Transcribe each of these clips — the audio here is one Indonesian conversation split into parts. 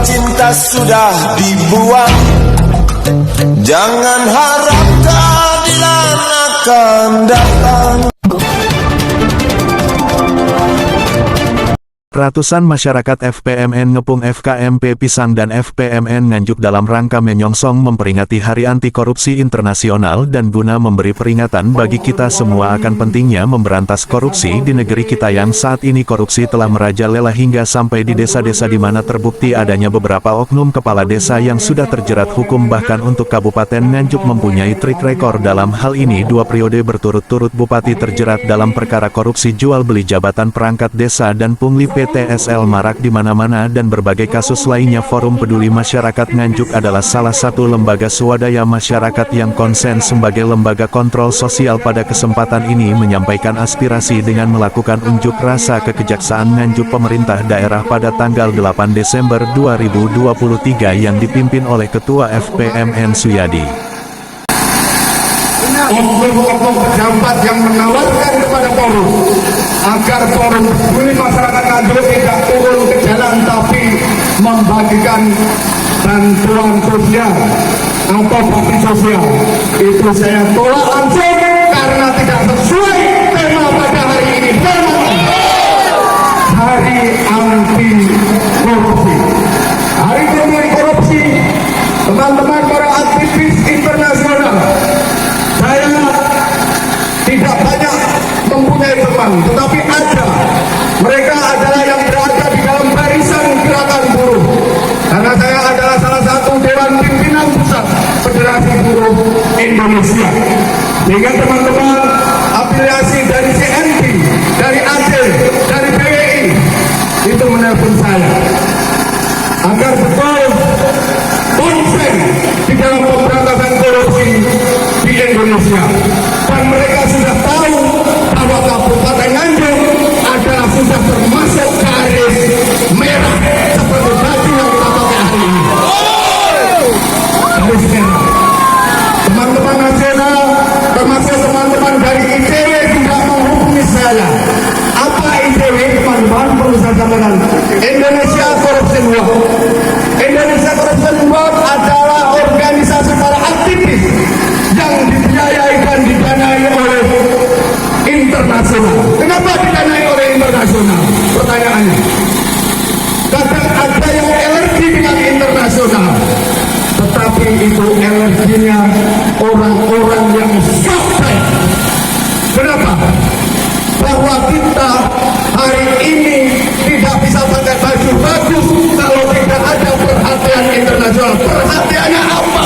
cinta sudah dibuang, jangan harap keadilan akan datang. Ratusan masyarakat FPMN Ngepung FKMP Pisang dan FPMN Nganjuk dalam rangka menyongsong memperingati Hari Anti Korupsi Internasional dan guna memberi peringatan bagi kita semua akan pentingnya memberantas korupsi di negeri kita yang saat ini korupsi telah merajalela hingga sampai di desa-desa di mana terbukti adanya beberapa oknum kepala desa yang sudah terjerat hukum. Bahkan untuk Kabupaten Nganjuk mempunyai trik rekor dalam hal ini. 2 periode berturut-turut Bupati terjerat dalam perkara korupsi jual beli jabatan perangkat desa dan pungli TSL marak di mana-mana dan berbagai kasus lainnya. Forum Peduli Masyarakat Nganjuk adalah salah satu lembaga swadaya masyarakat yang konsen sebagai lembaga kontrol sosial. Pada kesempatan ini menyampaikan aspirasi dengan melakukan unjuk rasa ke Kejaksaan Nganjuk pemerintah daerah pada tanggal 8 Desember 2023 yang dipimpin oleh Ketua FPMN Suyadi. Oknum-oknum pejabat yang menawarkan kepada forum agar forum peduli masyarakat Nganjuk tidak turun ke jalan tapi membagikan bantuan sosial atau bakti sosial, itu saya tolak langsung karena tidak sesuai tema pada hari ini. Hari anti korupsi, hari anti korupsi. Teman-teman para aktivis internasional, saya tidak banyak mempunyai teman, tetapi ada. Mereka adalah yang berada di dalam barisan gerakan buruh. Karena saya adalah salah satu Dewan Pimpinan Pusat Federasi Buruh Indonesia. Sehingga teman-teman afiliasi dari CNT, dari ACE, dari PWI, itu menelpon saya agar betul konsen di dalam pemberantasan korupsi di Indonesia. Dan mereka sudah tahu bahwa Kabupaten Nganjuk adalah sudah termasuk garis merah seperti baju yang kita pakai hari ini. Garis merah. Teman-teman nasional, termasuk teman-teman dari ICW juga menghubungi saya. Apa ICW, teman-teman? Perlu saya sampaikan. Indonesia Corruption Watch. Indonesia Corruption Watch adalah organisasi para aktivis yang dibiayai dan didanai oleh internasional. Kenapa didanai oleh internasional? Pertanyaannya. Kadang ada yang alergi dengan internasional, tetapi itu alerginya orang-orang yang software. Kenapa? Bahwa kita hari ini tidak bisa pakai baju bagus kalau tidak ada perhatian internasional. Perhatiannya apa?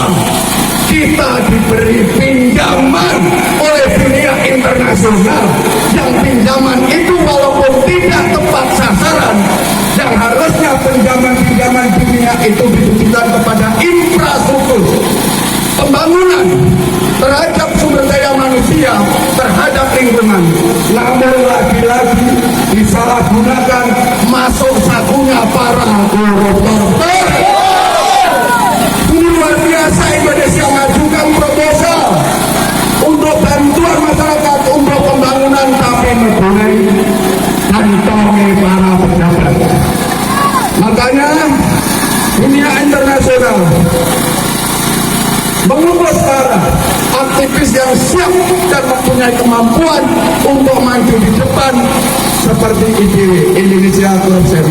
Kita diberi pinjaman oleh dunia internasional, yang pinjaman itu walaupun tidak tepat sasaran, yang harusnya pinjaman-pinjaman dunia itu ditujukan kepada infrastruktur pembangunan terhadap sumber daya manusia, terhadap lingkungan. Namun lagi-lagi disalahgunakan, masuk sakunya para koruptor. Luar biasa, Indonesia mengajukan proposal untuk bantuan masyarakat untuk pembangunan, tapi mengenai kantongi para pejabat. Makanya dunia internasional mengumpul sekarang aktivis yang siap dan mempunyai kemampuan untuk maju di depan seperti ICW, Indonesia Corruption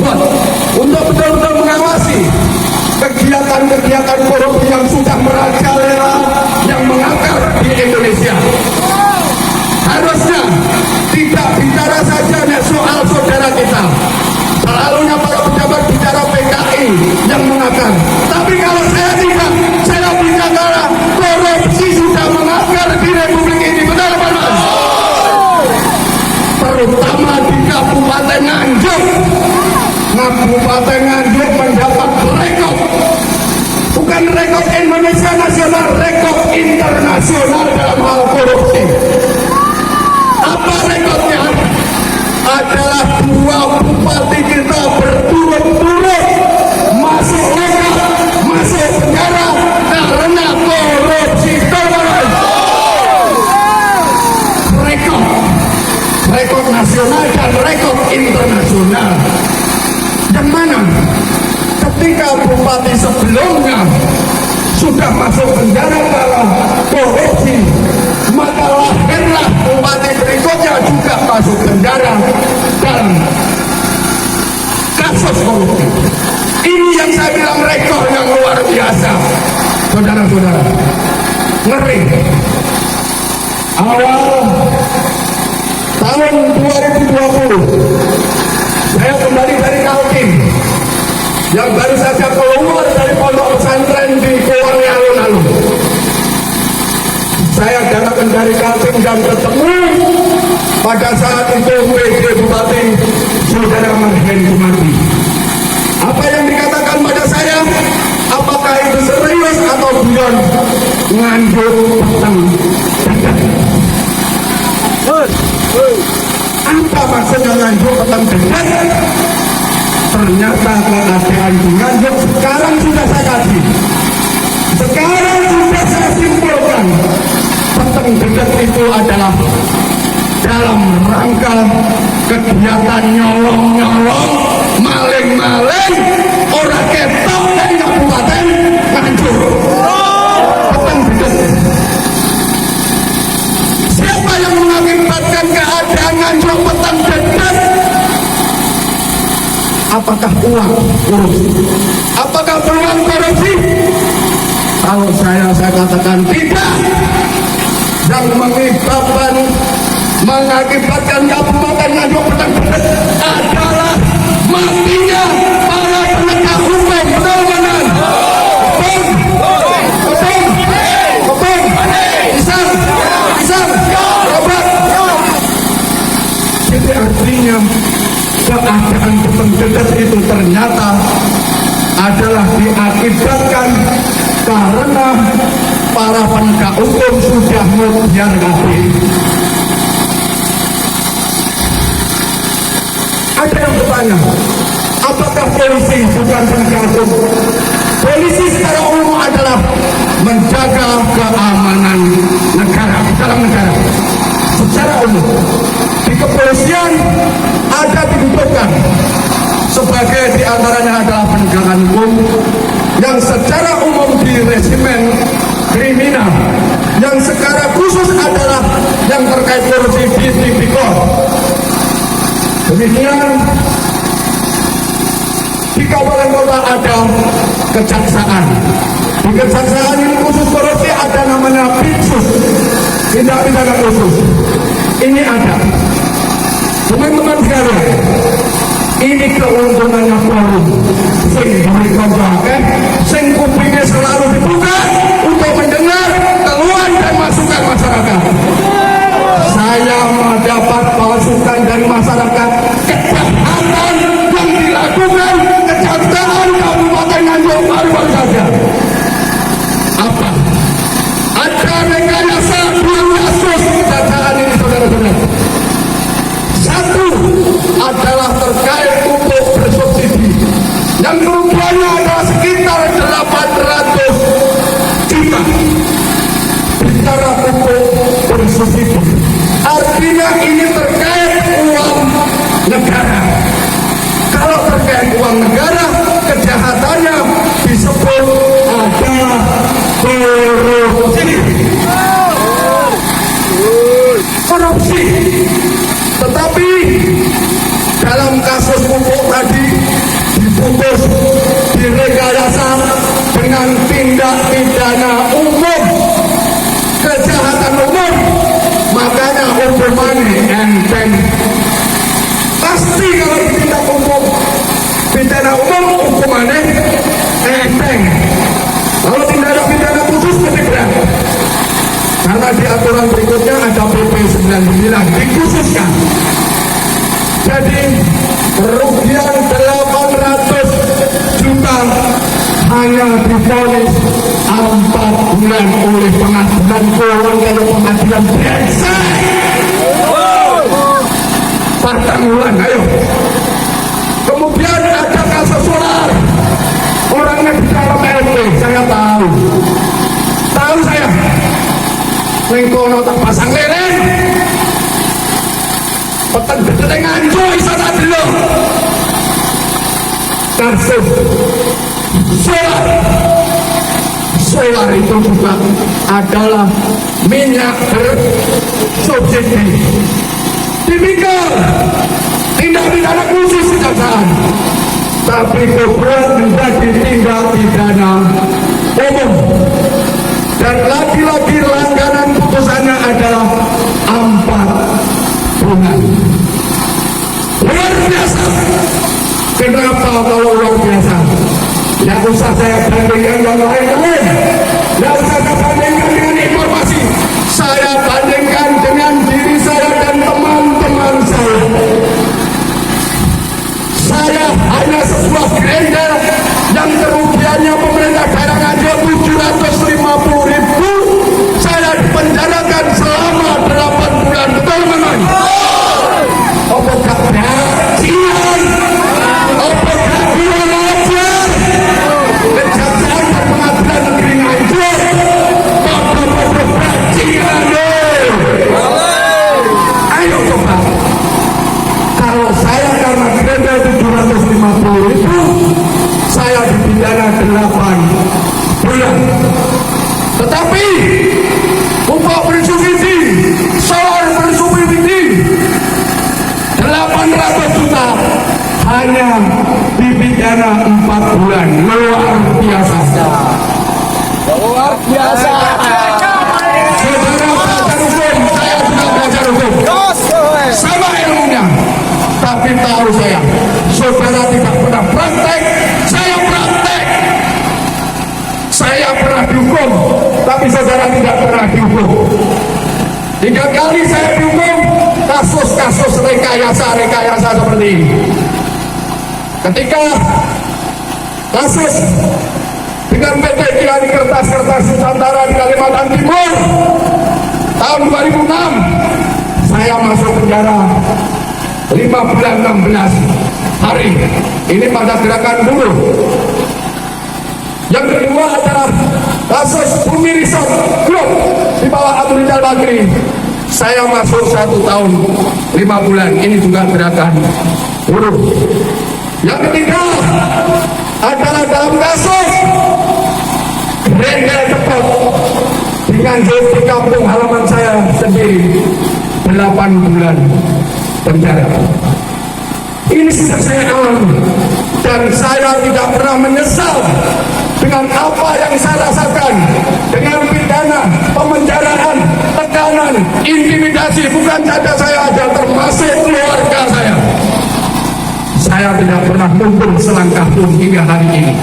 Watch, untuk betul-betul mengawasi kegiatan-kegiatan korupsi yang sudah merajalela, yang mengakar di Indonesia. Harusnya tidak bicara saja soal saudara kita. Selalunya para pejabat bicara PKI yang mengakar. Tapi kalau saya tidak, saya bicara korupsi sudah mengakar di Republik ini. Benar, benar. Terutama di Kabupaten Nganjuk. Kabupaten Nganjuk mendapat rekor, bukan rekor Indonesia nasional, rekor internasional dalam hal korupsi. Apa rekornya? Adalah 2 bupati kita berturut-turut masuk lokal, masuk penjara karena korupsi. Rekor nasional dan rekor internasional. Yang mana? ketika bupati sebelumnya sudah masuk penjara karena korupsi, maka lahirlah bupati berikutnya juga masuk penjara dan kasus korupsi. Ini yang saya bilang rekor yang luar biasa, saudara-saudara. Ngeri. Awal tahun 2020 saya kembali dari Kaltim yang baru saja keluar dari pondok pesantren di Kulon alun-alun. Saya datang dari Kaltim dan ketemu pada saat itu PJ Bupati Saudara Marhen Kumati. Apa yang dikatakan pada saya, apakah itu serius atau guyon? Nganjuk petang. Apa maksudnya nganjuk petang dekat? Ternyata keadaan di Nganjuk sekarang sudah saya kaji. Sekarang sudah saya simpulkan, petang dekat itu adalah dalam rangka kegiatan nyolong-nyolong, maling-maling, orang ketok dari Kabupaten Nganjuk. Petang dekat. Siapa yang mengakibatkan keadaan Nganjuk petang dekat? Apakah uang korupsi? Apakah peluang korupsi? Kalau saya katakan tidak. Yang mengakibatkan Kabupaten Nganjuk petang dekat adalah matinya para penegak hukum. Betul benar? Betul. Isam. Obat. Jadi artinya keadaan petang dekat itu ternyata adalah diakibatkan karena para penegak hukum sudah membiar kabeh. Ada yang bertanya, apakah polisi bukan penegak hukum? Polisi secara umum adalah menjaga keamanan negara, dalam negara. Secara umum, di kepolisian ada dibutuhkan sebagai diantaranya adalah penegakan hukum yang secara umum di resimen kriminal, yang secara khusus adalah yang terkait korupsi di tipikor. Demikian di kabupaten kota ada kejaksaan. Di kejaksaan ini khusus korupsi ada namanya Pitsus, tindak pidana khusus. Ini ada. Teman-teman sekalian, ini keuntungannya forum. Sing kupingnya selalu dibuka untuk mendengar keluhan dan masukan masyarakat. Saya mendapat masukan dari masyarakat kejahatan yang dilakukan kejaksaan Kabupaten Nganjuk baru saja. Apa? Ada rekayasa 2 kasus kejaksaan ini, saudara-saudara. Satu adalah terkait pupuk bersubsidi yang kerugiannya adalah sekitar 800 juta. Bicara pupuk bersubsidi, artinya ini terkait uang negara. Kalau terkait uang negara, kejahatannya disebut adalah korupsi. Tetapi dalam kasus pupuk tadi diputus, direkayasa dengan tindak pidana umum, kejahatan umum, makanya hukumannya enteng. Pasti kalau tindak umum, pidana umum hukumannya enteng. Kalau tindak pidana khusus lebih berat. Karena di aturan berikutnya ada PP 99 dikhususkan. Jadi kerugian 800 juta hanya divonis 4 bulan oleh pengadilan Kulon kalau pengadilan biasa. 4 bulan, ayo. Kemudian ada kasus solar. Orangnya di dalam LP, saya tahu. Tahu saya. Lengkono tak pasang leren. Petang dekat Nganjuk iso tak delok. Kasus Solar itu juga adalah minyak bersubsidi. Tipikal tindak pidana khusus kejaksaan, tapi berperan menjadi tindak pidana umum. Dan lagi-lagi langganan putusannya adalah 4 bulan. Luar biasa. Kenapa kalau luar biasa? Tidak usah saya bandingkan yang lain-lain. Tidak usah saya bandingkan dengan informasi. Saya bandingkan dengan diri saya dan teman-teman saya. Saya hanya sebuah gerendel yang kerugiannya pemerintah daerah Nganjuk 750.000. Saya dipenjarakan selama 8 bulan. Betul memang? Apa gak bajingan? Apa gak kurang ajar? Kejaksaan dan pengadilan negeri Nganjuk bodoh-bodoh bajingan. Ayo coba. Kalau saya karena gerendel 750.000, saya dipidana 8 bulan. Tetapi pupuk bersubsidi, solar bersubsidi 800 juta hanya dipidana 4 bulan. Luar biasa. Luar biasa. Saudara belajar hukum, saya juga belajar hukum. Sama ilmunya. Tapi tahu saya, saudara tidak pernah praktek, saya praktek. Saya pernah dihukum, tapi saudara tidak pernah dihukum. 3 kali saya dihukum, kasus-kasus rekayasa seperti ini. Ketika kasus dengan PT Kiani Kertas Nusantara di Kalimantan Timur tahun 2006, saya masuk penjara 5 bulan 16 hari. Ini pada gerakan buruh. Yang kedua adalah kasus Bumi Resort Group di bawah Abu Rizal Bakri. Saya masuk 1 tahun 5 bulan. Ini juga gerakan buruh. Yang ketiga adalah dalam kasus gerendel cepat di Nganjuk di kampung halaman saya sendiri, 8 bulan penjara. Ini sudah saya alami dan saya tidak pernah menyesal dengan apa yang saya rasakan, dengan pidana, pemenjaraan, tekanan, intimidasi. Bukan saja saya aja, termasuk keluarga saya. Saya tidak pernah mundur selangkah pun hingga hari ini.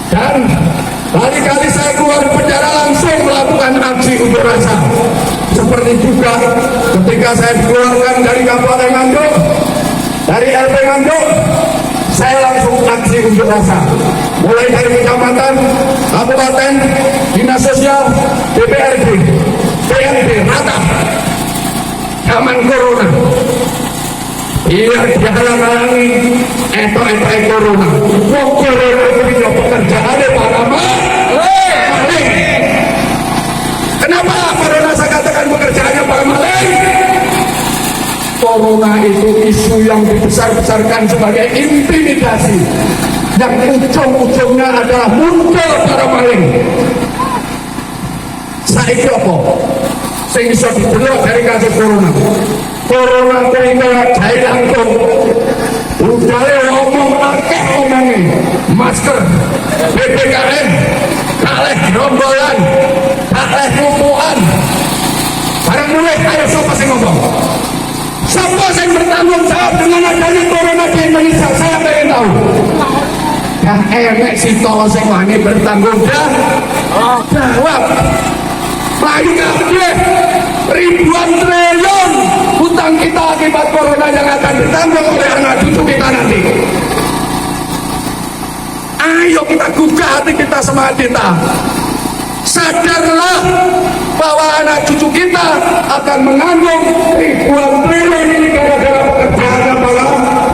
Dan kali-kali saya keluar penjara langsung melakukan aksi unjuk rasa. Seperti juga ketika saya dikeluarkan dari Kabupaten Nganjuk, dari LP Nganjuk, saya langsung aksi unjuk rasa. Mulai dari kecamatan, kabupaten, dinas sosial, DPRD, PRD, rata. Zaman corona. Iya, dihalang-halangi etok-etok corona. Wong corona itu tidak pekerjaannya para maling. Kenapa corona saya katakan pekerjaannya para maling? Corona itu isu yang dibesar-besarkan sebagai intimidasi, yang ujung-ujungnya adalah muncul para maling. Saiki apa? Sing iso didelok dari kasus corona. Corona kuwi kaya jahe langkung. Udare ngomong akeh omonge. Masker, PPKM, kalih gerombolan, kalih kupuan. Barang mulai ayo sapa sing ngomong? Siapa yang bertanggung jawab dengan adanya corona di Indonesia? Saya pengen tahu. Yang enek si tol sing wani bertanggung jawab. Melayu kabeh ribuan triliun hutang kita akibat corona yang akan ditanggung oleh anak cucu kita nanti. Ayo kita gugah hati kita, semangat kita. Sadarlah bahwa anak cucu kita akan mengandung ribuan triliun ini gara-gara pekerjaan para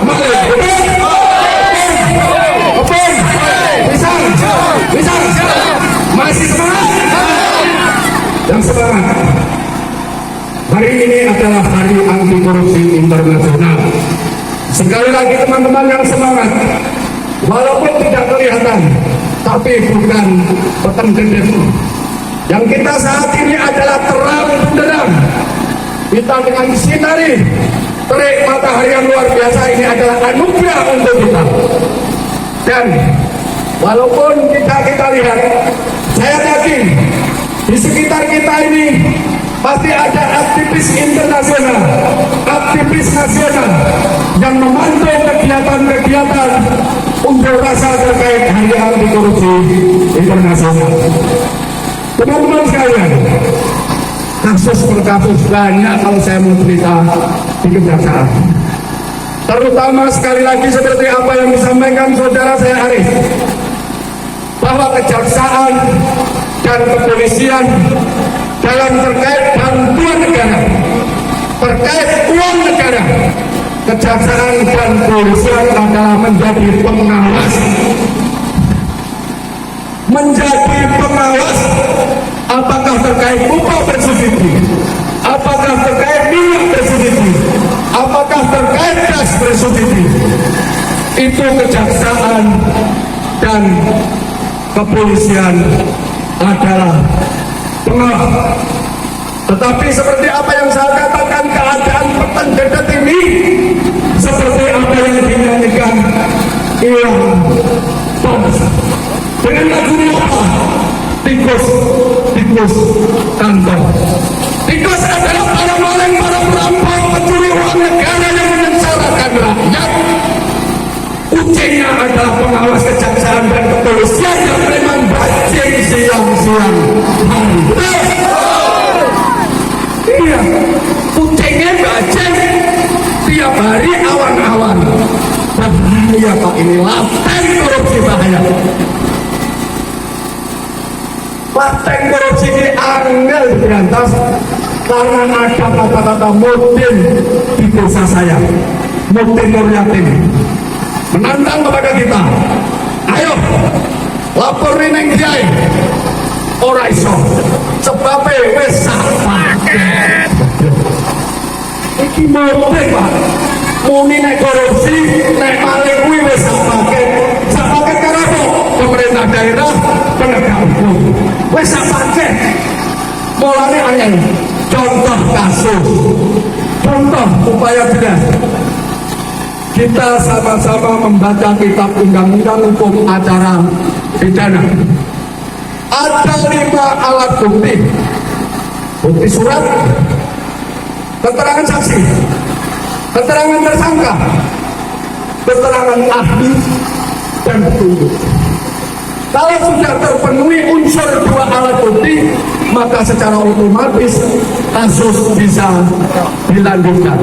maling. Bisa. Masih semangat? Yang semangat. Hari ini adalah Hari Anti Korupsi Internasional. Sekali lagi teman-teman yang semangat, walaupun tidak kelihatan, tapi bukan peteng gendut. Yang kita saat ini adalah terang benderang. Kita dengan sinari terik matahari yang luar biasa ini adalah anugerah untuk kita. Dan walaupun kita lihat, saya yakin di sekitar kita ini pasti ada aktivis internasional, aktivis nasional yang memantau kegiatan-kegiatan unjuk rasa terkait hari anti korupsi internasional. Teman-teman sekalian, kasus per kasus banyak kalau saya mau cerita di kejaksaan. Terutama sekali lagi seperti apa yang disampaikan saudara saya Arif, bahwa kejaksaan dan kepolisian dalam terkait bantuan negara, terkait uang negara, kejaksaan dan kepolisian adalah menjadi pengawas. Menjadi pengawas apakah terkait upah bersubsidi, apakah terkait minyak bersubsidi, apakah terkait gas bersubsidi. Itu kejaksaan dan kepolisian adalah pengawas. Tetapi seperti apa yang saya katakan, keadaan peteng gendut ini seperti apa yang dinyanyikan Iwan Fals dengan lagunya apa? Tikus kantong. Tikus adalah para maling, para perampok, pencuri uang negara yang menyengsarakan rakyat. Kucingnya adalah pengawas kejaksaan dan kepolisian yang memang bajing siang-siang hari. Iya, kucingnya bajing tiap hari awan-awan. Bahaya Pak, ini laten korupsi bahaya. Laten korupsi ini angel diberantas karena ada kata-kata Mutin di desa saya, Mutin Nuryatin menantang kepada kita, ayo lapor neng Kiai, ora iso sebabnya wis sak paket. Iki Mutin Pak, muni nek korupsi, nek maling kuwi wis sak paket karo pemerintah daerah, penegak hukum. Wes paket mulane anyar. Contoh kasus, contoh upaya jelas. Kita sama-sama membaca kitab undang-undang hukum acara pidana. Ada 5 alat bukti: bukti surat, keterangan saksi, keterangan tersangka, keterangan ahli, dan petunjuk. Kalau sudah terpenuhi unsur 2 alat bukti, maka secara otomatis kasus bisa dilanjutkan.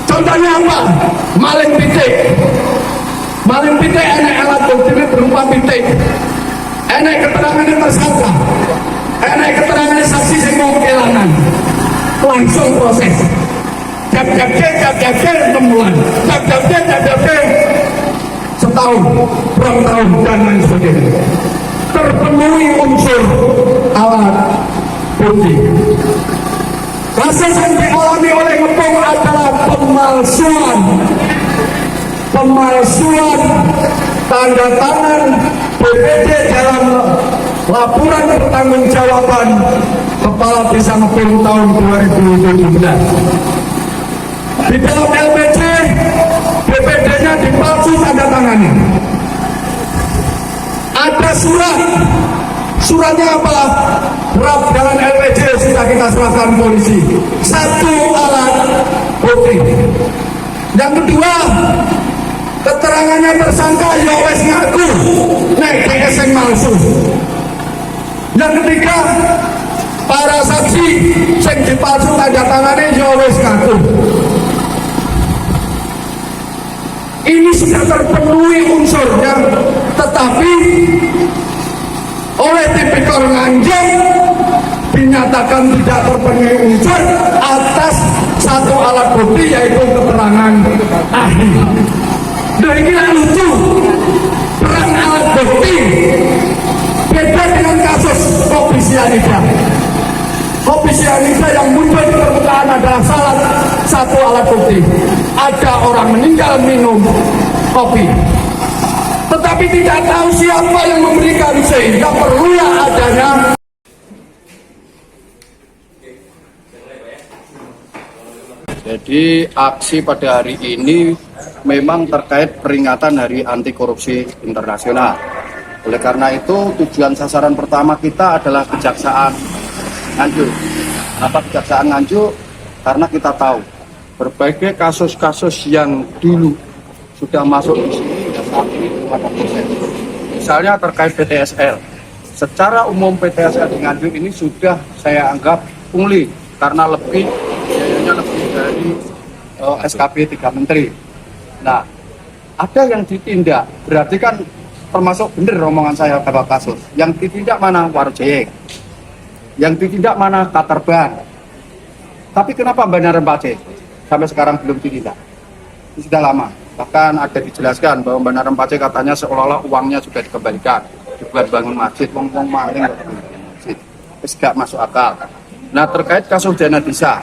Contohnya apa? Maling pitik. Maling pitik enak alat bukti berupa pitik. Enak keterangan tersangka. Enak keterangan saksi yang mau kehilangan. Langsung proses. Jab-jab 6 bulan. Jab-jab setahun, berapa tahun, dan lain sebagainya. Terpenuhi unsur alat bukti. Kasus yang dialami oleh Ngepung adalah pemalsuan tanda tangan BPD dalam laporan pertanggungjawaban Kepala Desa Ngepung tahun 2017. Di dalam LPC, BPD-nya dipalsu tanda tangannya. Ada suratnya apa? Draft dalam LPC sudah kita serahkan polisi. 1 alat bukti. Yang kedua, keterangannya tersangka ya wes ngaku nek DSN palsu. Yang ketiga, para saksi sing dipalsu tanda tangannya ya wes ngaku. Ini sudah terpenuhi unsurnya, tetapi oleh tipikor Nganjuk dinyatakan tidak terpenuhi unsur atas 1 alat bukti, yaitu keterangan ahli. Nah ini lucu, perang alat bukti beda dengan kasus kopi sianida. Kopi sianida yang muncul di permukaan adalah salah 1 alat bukti. Ada orang meninggal minum kopi. tetapi tidak tahu siapa yang memberikan, sehingga perlulah adanya. Jadi aksi pada hari ini memang terkait peringatan Hari Anti Korupsi Internasional. Oleh karena itu tujuan sasaran pertama kita adalah Kejaksaan Nganjuk. Kenapa Kejaksaan Nganjuk? Karena kita tahu berbagai kasus-kasus yang dulu sudah masuk di sini dan saat ini belum ada proses. Misalnya terkait PTSL. Secara umum PTSL di Nganjuk ini sudah saya anggap pungli karena biayanya lebih dari SKP 3 Menteri. Nah, ada yang ditindak, berarti kan termasuk benar omongan saya beberapa kasus. Yang ditindak mana? Warjek. Yang ditindak mana? Katerban. Tapi kenapa Bandara Rempacek sampai sekarang belum ditindak? Itu sudah lama. Bahkan ada dijelaskan bahwa Bandara Rempacek katanya seolah-olah uangnya sudah dikembalikan dibuat bangun masjid, wong-wong maling masjid. Terus gak masuk akal. Nah, terkait kasus dana desa,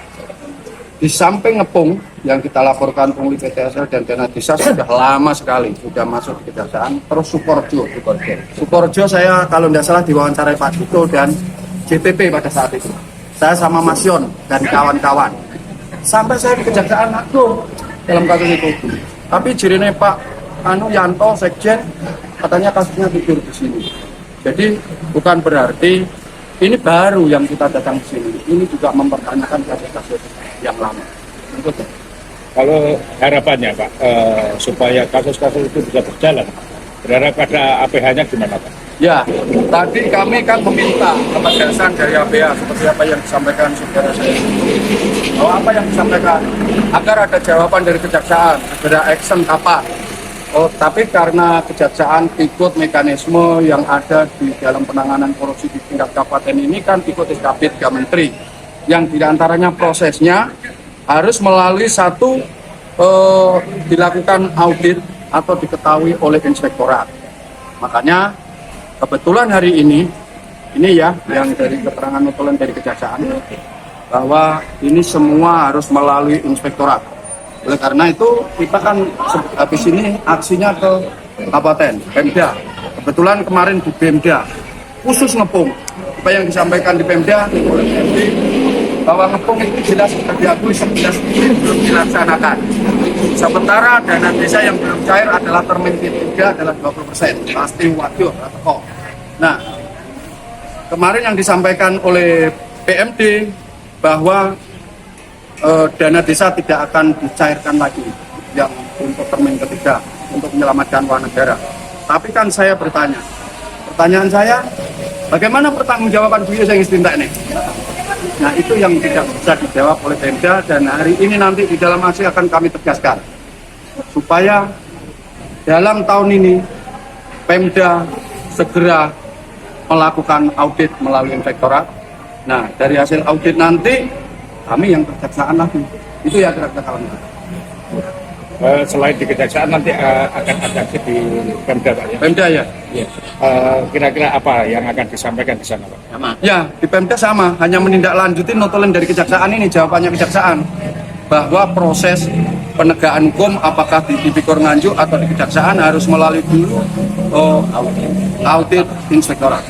di samping ngepung yang kita laporkan pungli PTSL dan dana desa sudah lama sekali sudah masuk di kejaksaan. Terus Sukorjo saya kalau tidak salah diwawancarai Pak Tito dan JPP pada saat itu. Saya sama Mas Yon dan kawan-kawan. Sampai saya di Kejaksaan Agung dalam kasus itu. Tapi jirine Pak Yanto Sekjen katanya kasusnya tidur di sini. Jadi bukan berarti ini baru yang kita datang ke sini. Ini juga mempertanyakan kasus-kasus yang lama. Kalau harapannya Pak, supaya kasus-kasus itu bisa berjalan, berharap pada APH-nya gimana Pak? Ya, tadi kami kan meminta ketegasan dari APH seperti apa yang disampaikan saudara saya. Bahwa apa yang disampaikan agar ada jawaban dari kejaksaan, segera action kapan. Oh, tapi karena kejaksaan ikut mekanisme yang ada di dalam penanganan korupsi di tingkat kabupaten ini kan ikut SKP 3 Menteri, yang diantaranya prosesnya harus melalui satu dilakukan audit atau diketahui oleh inspektorat. Makanya kebetulan hari ini ya yang dari keterangan notulen dari kejaksaan bahwa ini semua harus melalui inspektorat. Oleh karena itu kita kan habis ini aksinya ke kabupaten Pemda. Kebetulan kemarin di Pemda khusus ngepung apa yang disampaikan di Pemda oleh PMD bahwa ngepung itu jelas sudah diakui 11 belum dilaksanakan. Sementara dana desa yang belum cair adalah Permendik 3 adalah 20%. Pasti waduh atau. Nah, kemarin yang disampaikan oleh PMD bahwa dana desa tidak akan dicairkan lagi yang untuk termin ketiga untuk menyelamatkan uang negara. Tapi kan saya bertanya, pertanyaan saya, bagaimana pertanggungjawaban beliau yang istinta ini? Nah, itu yang tidak bisa dijawab oleh Pemda dan hari ini nanti di dalam aksi akan kami tegaskan supaya dalam tahun ini Pemda segera melakukan audit melalui inspektorat. Nah, dari hasil audit nanti kami yang kejaksaan lagi. Itu ya kira-kira kawan. Selain di kejaksaan nanti akan ada aksi di Pemda Pak ya? Pemda ya? Iya. Kira-kira apa yang akan disampaikan di sana Pak? Ya, di Pemda sama, hanya menindaklanjuti notulen dari kejaksaan ini, jawabannya kejaksaan. Bahwa proses penegakan hukum apakah di Tipikor Nganjuk atau di kejaksaan harus melalui dulu audit inspektorat.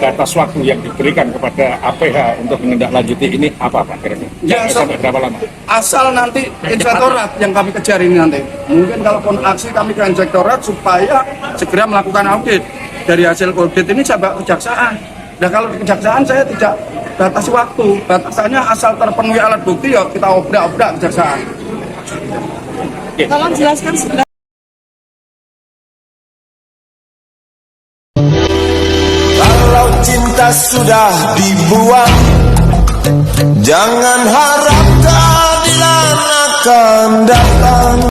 Batas waktu yang diberikan kepada APH untuk menindaklanjuti ini apa Pak kira-kira? Ya, sampai berapa lama? Asal nanti inspektorat yang kami kejar ini nanti. Mungkin kalaupun aksi kami ke inspektorat supaya segera melakukan audit. Dari hasil audit ini saya bawa kejaksaan. Nah, kalau di kejaksaan saya tidak batasi waktu. Batasannya asal terpenuhi alat bukti ya kita obrak-obrak kejaksaan. Tolong jelaskan sebenarnya. Kalau cinta sudah dibuang, jangan harap keadilan akan datang.